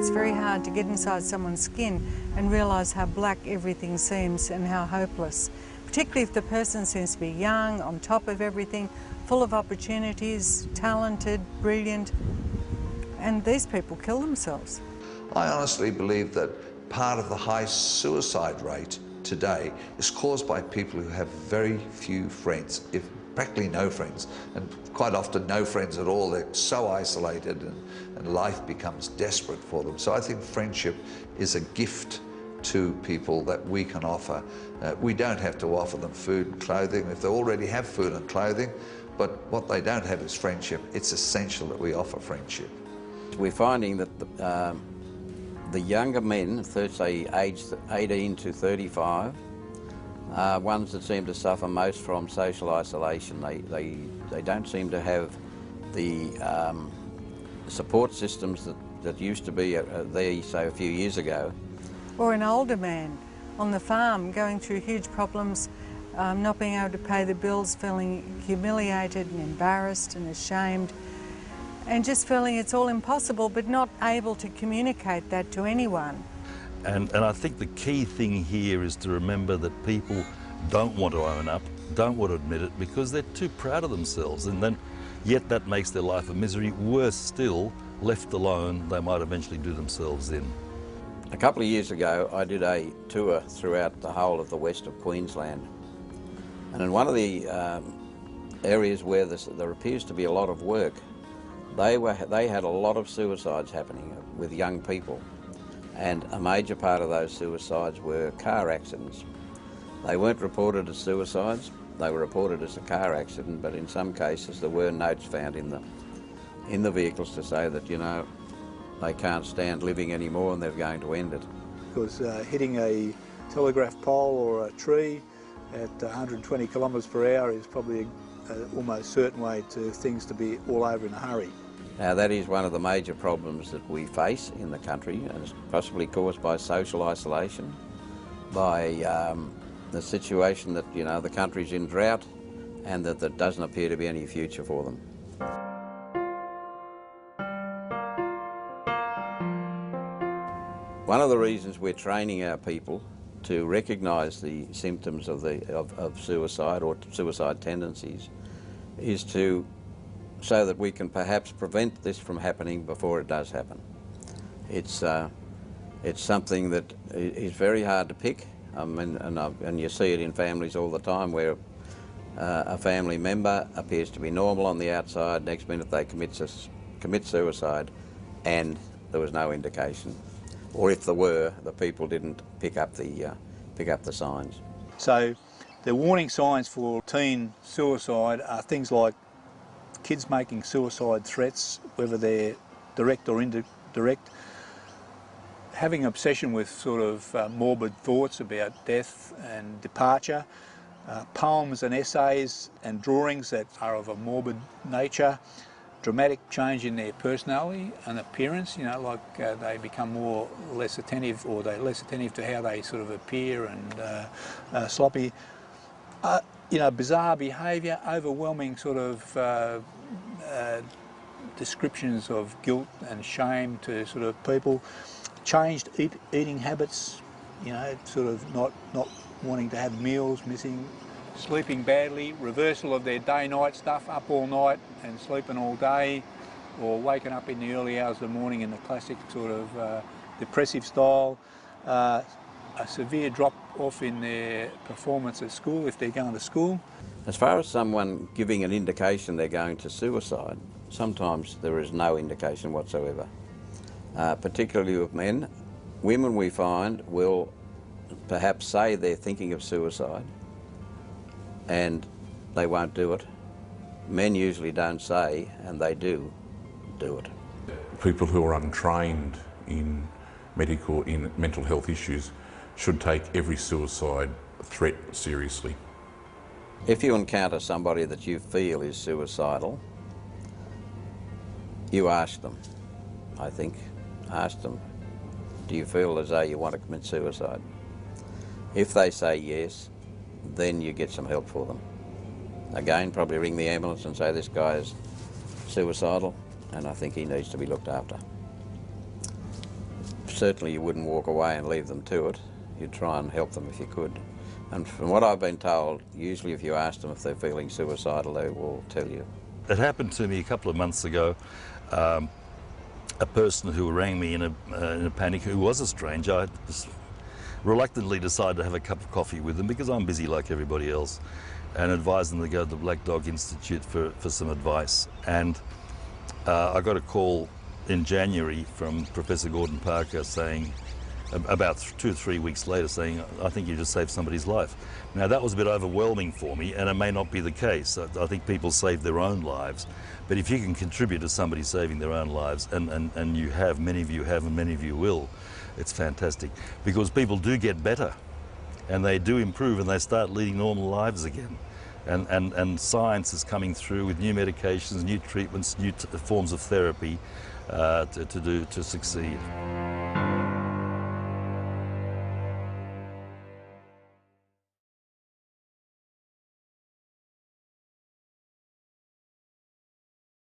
It's very hard to get inside someone's skin and realise how black everything seems and how hopeless. Particularly if the person seems to be young, on top of everything, full of opportunities, talented, brilliant, and these people kill themselves. I honestly believe that part of the high suicide rate today is caused by people who have very few friends, if practically no friends, and quite often no friends at all. They're so isolated and life becomes desperate for them. So I think friendship is a gift to people that we can offer. We don't have to offer them food and clothing if they already have food and clothing, but what they don't have is friendship. It's essential that we offer friendship. We're finding that the younger men, say aged 18 to 35, are ones that seem to suffer most from social isolation. They don't seem to have the support systems that used to be there, say, a few years ago. Or an older man on the farm going through huge problems, not being able to pay the bills, feeling humiliated and embarrassed and ashamed, and just feeling it's all impossible, but not able to communicate that to anyone. And I think the key thing here is to remember that people don't want to own up, don't want to admit it, because they're too proud of themselves, and then yet that makes their life a misery. Worse still, left alone, they might eventually do themselves in. A couple of years ago, I did a tour throughout the whole of the west of Queensland, and in one of the areas where there appears to be a lot of work, they had a lot of suicides happening with young people, and a major part of those suicides were car accidents. They weren't reported as suicides, they were reported as a car accident, but in some cases there were notes found in the vehicles to say that, you know, they can't stand living anymore and they're going to end it. Because hitting a telegraph pole or a tree at 120 kilometres per hour is probably an almost certain way to things to be all over in a hurry. Now that is one of the major problems that we face in the country, and it's possibly caused by social isolation, by the situation that, you know, the country's in drought and that there doesn't appear to be any future for them. One of the reasons we're training our people to recognise the symptoms of suicide or suicide tendencies is so that we can perhaps prevent this from happening before it does happen. It's something that is very hard to pick, and you see it in families all the time where a family member appears to be normal on the outside, next minute they commit suicide and there was no indication. Or if there were, the people didn't pick up the signs. So the warning signs for teen suicide are things like kids making suicide threats, whether they're direct or indirect, having obsession with sort of morbid thoughts about death and departure, poems and essays and drawings that are of a morbid nature, dramatic change in their personality and appearance, you know, like they become less attentive, or they're less attentive to how they sort of appear and sloppy. You know, bizarre behaviour, overwhelming sort of descriptions of guilt and shame to sort of people, changed eating habits, you know, sort of not wanting to have meals, missing, sleeping badly, reversal of their day-night stuff, up all night and sleeping all day, or waking up in the early hours of the morning in the classic sort of depressive style, a severe drop off in their performance at school if they're going to school. As far as someone giving an indication they're going to suicide, sometimes there is no indication whatsoever, particularly with men. Women, we find, will perhaps say they're thinking of suicide and they won't do it. Men usually don't say, and they do it. People who are untrained in mental health issues should take every suicide threat seriously. If you encounter somebody that you feel is suicidal, you ask them, I think, ask them, do you feel as though you want to commit suicide? If they say yes, then you get some help for them. Again, probably ring the ambulance and say this guy is suicidal and I think he needs to be looked after. certainly you wouldn't walk away and leave them to it. You'd try and help them if you could. And from what I've been told, usually if you ask them if they're feeling suicidal, they will tell you. It happened to me a couple of months ago. A person who rang me in a panic, who was a stranger, I reluctantly decided to have a cup of coffee with them because I'm busy like everybody else, and advised them to go to the Black Dog Institute for some advice. And I got a call in January from Professor Gordon Parker saying, about 2 or 3 weeks later, saying, I think you just saved somebody's life. Now that was a bit overwhelming for me, and it may not be the case. I think people save their own lives, but if you can contribute to somebody saving their own lives, and you have, many of you have and many of you will, it's fantastic, because people do get better and they do improve and they start leading normal lives again. And science is coming through with new medications, new treatments, new forms of therapy to succeed.